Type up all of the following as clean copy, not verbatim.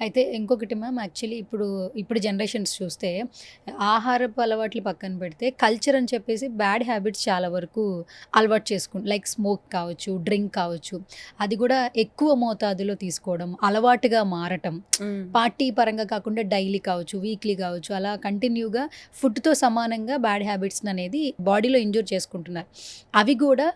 అయితే ఇంకొకటి ma'am actually ఇప్పుడు జనరేషన్స్ చూస్తే ఆహారపు అలవాట్లు పక్కన పెడితే కల్చర్ అని చెప్పేసి బ్యాడ్ హ్యాబిట్స్ చాలా వరకు అలవాటు లైక్ స్మోక్ కావచ్చు, డ్రింక్ కావచ్చు. అది కూడా ఎక్కువ మోతాదులో తీసుకోవడం, అలవాటుగా మారటం. హ్మ్. పార్టీ పరంగా కాకుండా డైలీ కావచ్చు, వీక్లీ కావచ్చు, అలా కంటిన్యూగా ఫుడ్‌తో సమానంగా బ్యాడ్ హ్యాబిట్స్‌ని అనేది బాడీలో ఇంజ్యూర్ చేసుకుంటున్నారు. అవి కూడా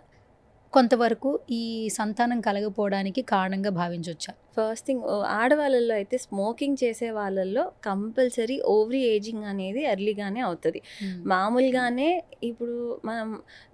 కొంతవరకు ఈ సంతానం కలగపోవడానికి కారణంగా భావించొచ్చా? ఫస్ట్ థింగ్ ఆడవాళ్ళలో అయితే స్మోకింగ్ చేసే వాళ్ళల్లో కంపల్సరీ ఓవరీ ఏజింగ్ అనేది ఎర్లీగానే అవుతది. హ్మ్. మామూలుగానే ఇప్పుడు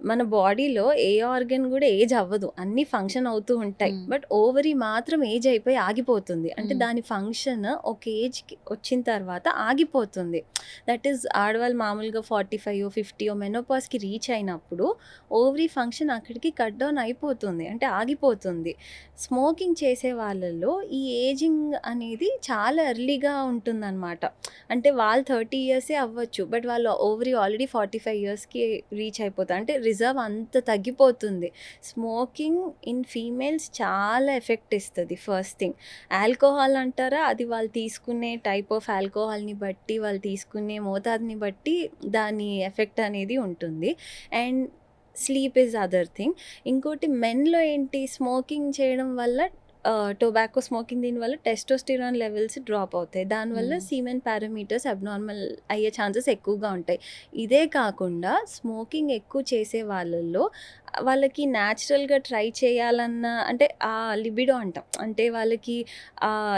మన బాడీలో ఏ ఆర్గన్ కూడా ఏజ్ అవ్వదు. అన్నీ ఫంక్షన్ అవుతూ ఉంటాయి. హ్మ్. బట్ ఓవరీ మాత్రం ఏజ్ అయిపోయి ఆగిపోతుంది. అంటే హ్మ్. దాని ఫంక్షన్ ఒక ఏజ్‌కి వచ్చిన తర్వాత ఆగిపోతుంది. దట్ ఈస్ ఆడవాళ్ళు మామూలుగా 45 50 మెనోపాజ్‌కి రీచ్ అయినప్పుడు ఓవరీ ఫంక్షన్ అక్కడికి కట్ డౌన్ అయిపోతుంది. అంటే ఆగిపోతుంది. స్మోకింగ్ చేసే వాళ్ళలో ఈ ఏజింగ్ అనేది చాలా ఎర్లీగా ఉంటుందన్నమాట. అంటే వాళ్ళు 30 ఇయర్సే అవ్వచ్చు. బట్ వాళ్ళు ఓవరీ ఆల్రెడీ 45 ఇయర్స్‌కి రీచ్ అయిపోతారు. అంటే రిజర్వ్ అంత తగ్గిపోతుంది. స్మోకింగ్ ఇన్ ఫీమేల్స్ చాలా ఎఫెక్ట్ ఇస్తది ఫస్ట్ థింగ్. ఆల్కహాల్ అంటారా? అది వాళ్ళు తీసుకునే టైప్ ఆఫ్ ఆల్కహాల్‌ని బట్టి, వాళ్ళు తీసుకునే మోతాదుని బట్టి దాని ఎఫెక్ట్ అనేది ఉంటుంది. And sleep is other thing. ఇంకోటి మెన్‌లో ఏంటి స్మోకింగ్ చేయడం వల్ల టొబాకో స్మోకింగ్ దీనివల్ల టెస్టోస్టిరాన్ లెవెల్స్ డ్రాప్ అవుతాయి. దానివల్ల హ్మ్. సీమెన్ పారామీటర్స్ అబ్నార్మల్ అయ్యే ఛాన్సెస్ ఎక్కువగా ఉంటాయి. ఇదే కాకుండా స్మోకింగ్ ఎక్కువ చేసే వాళ్ళల్లో వాళ్ళకి న్యాచురల్‌గా ట్రై చేయాలన్న అంటే లిబిడో అంటాం. అంటే వాళ్ళకి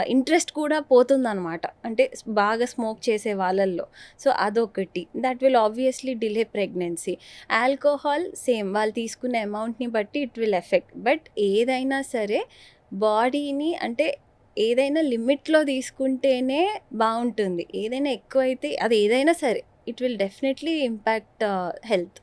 ఇంట్రెస్ట్ కూడా పోతుందనమాట. అంటే బాగా స్మోక్ చేసే వాళ్ళల్లో. సో, అదొకటి. That will obviously delay pregnancy. Alcohol same వాళ్ళు తీసుకునే అమౌంట్‌ని బట్టి ఇట్ విల్ ఎఫెక్ట్. బట్ ఏదైనా సరే బాడీని అంటే ఏదైనా లిమిట్‌లో తీసుకుంటేనే బావుంటుంది. ఏదైనా ఎక్కువైతే అది ఏదైనా సరే it will definitely impact health.